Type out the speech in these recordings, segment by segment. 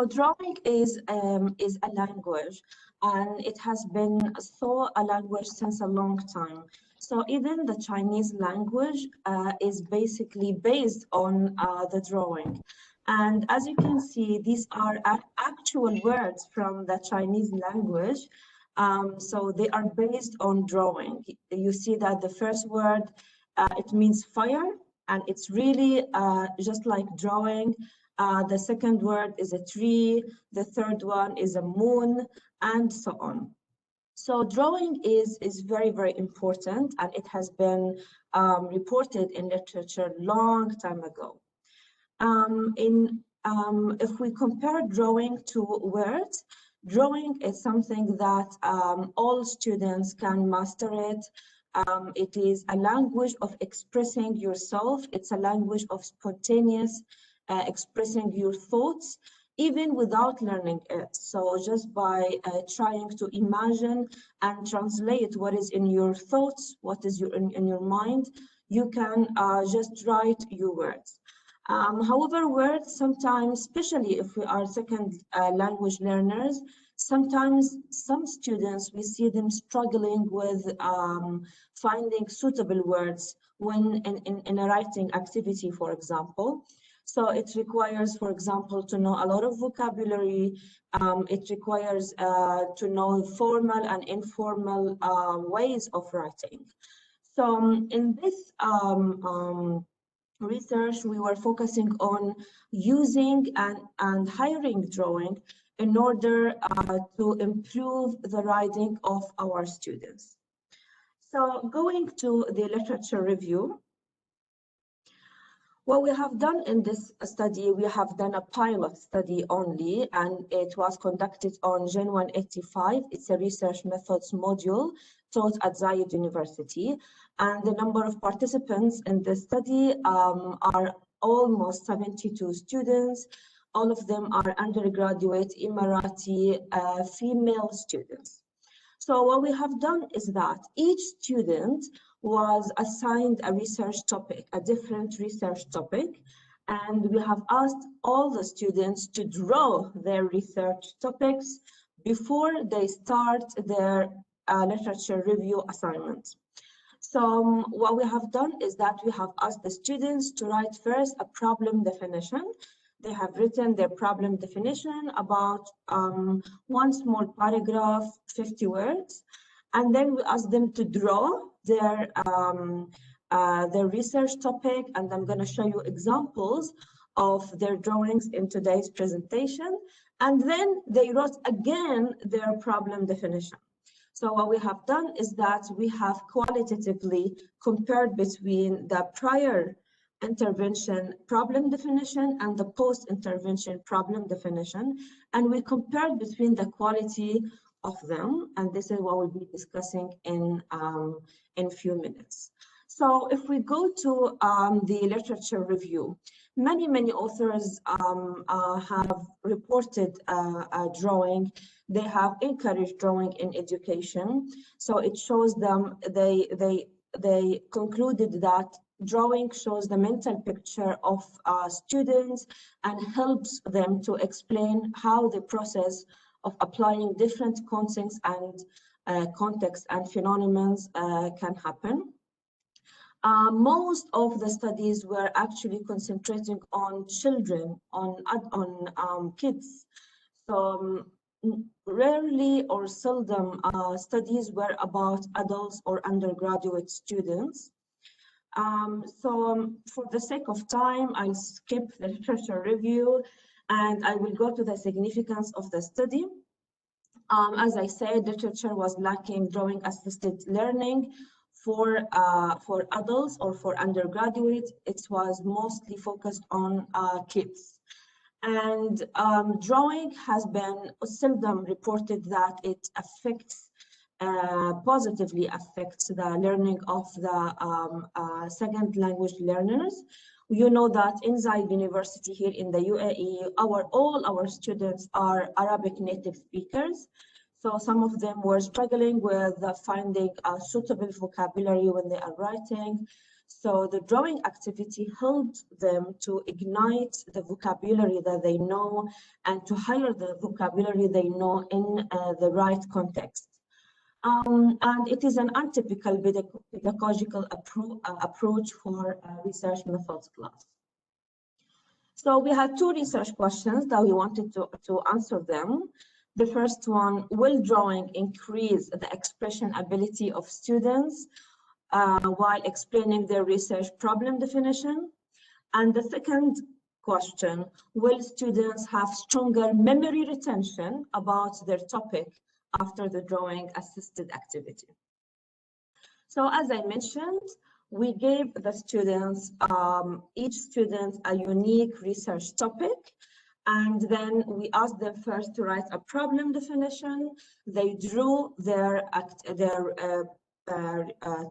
drawing is a language, and it has been a language since a long time. So even the Chinese language is basically based on the drawing. And as you can see, these are actual words from the Chinese language. So they are based on drawing. You see that the first word, it means fire, and it's really just like drawing. The second word is a tree, the third one is a moon, and so on. So drawing is very, very important, and it has been reported in literature long time ago. If we compare drawing to words, drawing is something that all students can master it. It is a language of expressing yourself. It's a language of spontaneous expressing your thoughts, even without learning it. So just by trying to imagine and translate what is in your thoughts, what is in your mind, you can just write your words. However, words sometimes, especially if we are second language learners, sometimes some students, we see them struggling with finding suitable words when in a writing activity, for example. So it requires, for example, to know a lot of vocabulary. It requires to know formal and informal ways of writing. So in this research, we were focusing on using and hiring drawing in order to improve the writing of our students. So going to the literature review, what we have done in this study, we have done a pilot study only, and it was conducted on Gen 185. It's a research methods module taught at Zayed University. And the number of participants in this study are almost 72 students. All of them are undergraduate Emirati female students. So what we have done is that each student was assigned a research topic, a different research topic, and we have asked all the students to draw their research topics before they start their literature review assignment. So what we have done is that we have asked the students to write first a problem definition. They have written their problem definition about one small paragraph, 50 words, and then we ask them to draw their research topic, and I'm going to show you examples of their drawings in today's presentation. And then they wrote again their problem definition. So what we have done is that we have qualitatively compared between the prior intervention problem definition and the post-intervention problem definition, and we compared between the quality of them, and this is what we'll be discussing in few minutes. So if we go to the literature review, many authors have reported drawing. They have encouraged drawing in education. So it shows them, they concluded that drawing shows the mental picture of students and helps them to explain how the process of applying different concepts and contexts and phenomena can happen. Most of the studies were actually concentrating on children, on kids. So rarely or seldom studies were about adults or undergraduate students. So for the sake of time, I'll skip the literature review and I will go to the significance of the study. As I said, literature was lacking drawing assisted learning for adults or for undergraduates. It was mostly focused on kids. And drawing has been seldom reported that it affects positively affects the learning of the second language learners. You know that in Zayed University here in the UAE, all our students are Arabic native speakers. So some of them were struggling with finding a suitable vocabulary when they are writing. So the drawing activity helped them to ignite the vocabulary that they know and to hire the vocabulary they know in the right context. And it is an untypical pedagogical approach for research methods class. So we had two research questions that we wanted to answer them. The first one, will drawing increase the expression ability of students while explaining their research problem definition? And the second question, will students have stronger memory retention about their topic after the drawing assisted activity? So as I mentioned, we gave the students, each student a unique research topic, and then we asked them first to write a problem definition. They drew their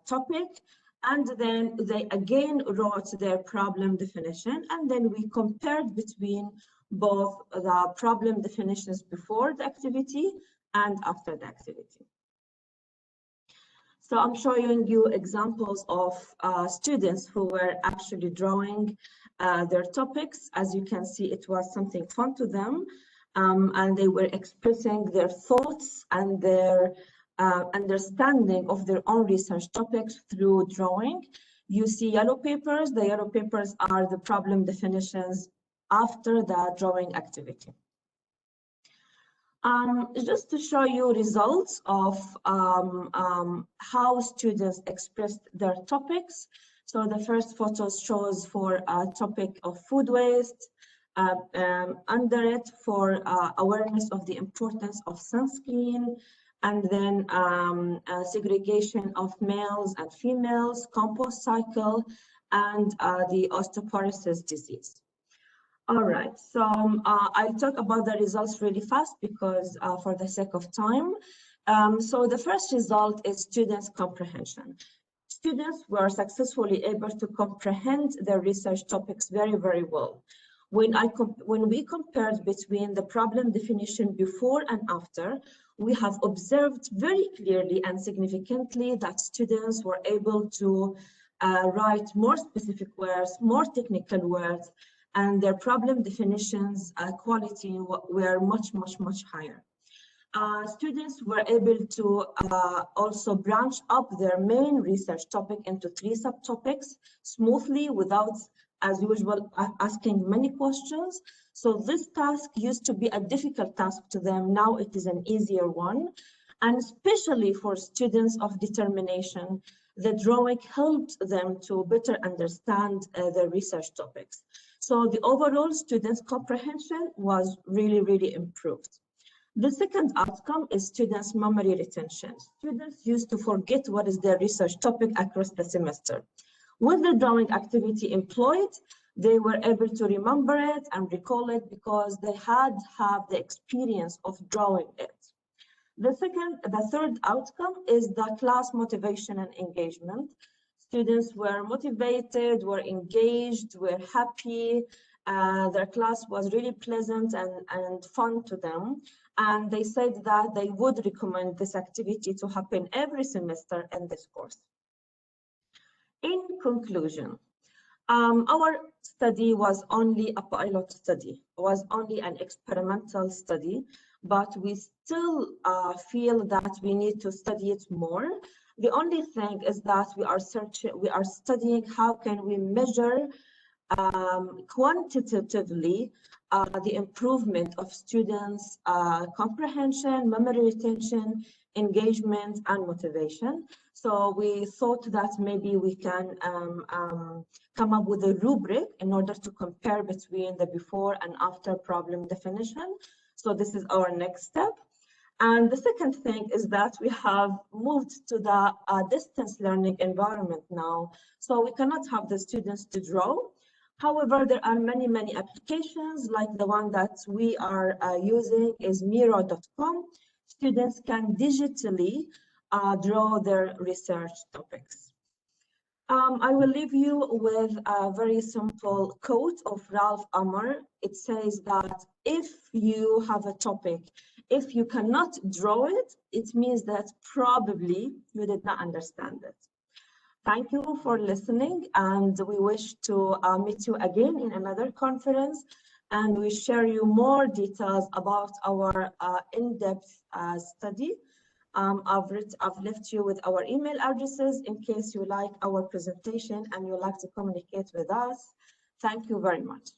topic, and then they again wrote their problem definition, and then we compared between both the problem definitions before the activity and after the activity. So I'm showing you examples of students who were actually drawing their topics. As you can see, it was something fun to them, and they were expressing their thoughts and their understanding of their own research topics through drawing. You see yellow papers. The yellow papers are the problem definitions after the drawing activity. Just to show you results of how students expressed their topics. So the first photo shows for a topic of food waste, under it for awareness of the importance of sunscreen, and then segregation of males and females, compost cycle, and the osteoporosis disease. All right, so I'll talk about the results really fast because for the sake of time. So the first result is students' comprehension. Students were successfully able to comprehend their research topics very, very well. When we compared between the problem definition before and after, we have observed very clearly and significantly that students were able to write more specific words, more technical words, and their problem definitions quality were much, much higher. Students were able to also branch up their main research topic into 3 subtopics smoothly without, as usual, asking many questions. So this task used to be a difficult task to them. Now it is an easier one. And especially for students of determination, the drawing helped them to better understand their research topics. So the overall students' comprehension was really, really improved. The second outcome is students' memory retention. Students used to forget what is their research topic across the semester. With the drawing activity employed, they were able to remember it and recall it because they had the experience of drawing it. The third outcome is the class motivation and engagement. Students were motivated, were engaged, were happy. Their class was really pleasant and fun to them. And they said that they would recommend this activity to happen every semester in this course. In conclusion, our study was only a pilot study, was only an experimental study, but we still feel that we need to study it more. The only thing is that we are studying how can we measure quantitatively the improvement of students' comprehension, memory retention, engagement, and motivation. So we thought that maybe we can come up with a rubric in order to compare between the before and after problem definition. So this is our next step. And the second thing is that we have moved to the distance learning environment now. So we cannot have the students to draw. However, there are many, many applications like the one that we are using is Miro.com. Students can digitally draw their research topics. I will leave you with a very simple quote of Ralph Ammer. It says that if you have a topic, if you cannot draw it, it means that probably you did not understand it. Thank you for listening, and we wish to meet you again in another conference, and we share you more details about our in-depth study. I've left you with our email addresses in case you like our presentation and you like to communicate with us. Thank you very much.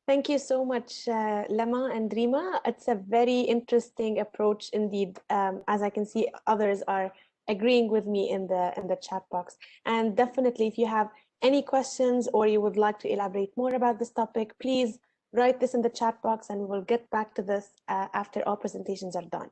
Thank you so much, Lama and Rima. It's a very interesting approach indeed. As I can see, others are agreeing with me in the chat box. And definitely, if you have any questions or you would like to elaborate more about this topic, please write this in the chat box and we will get back to this after all presentations are done.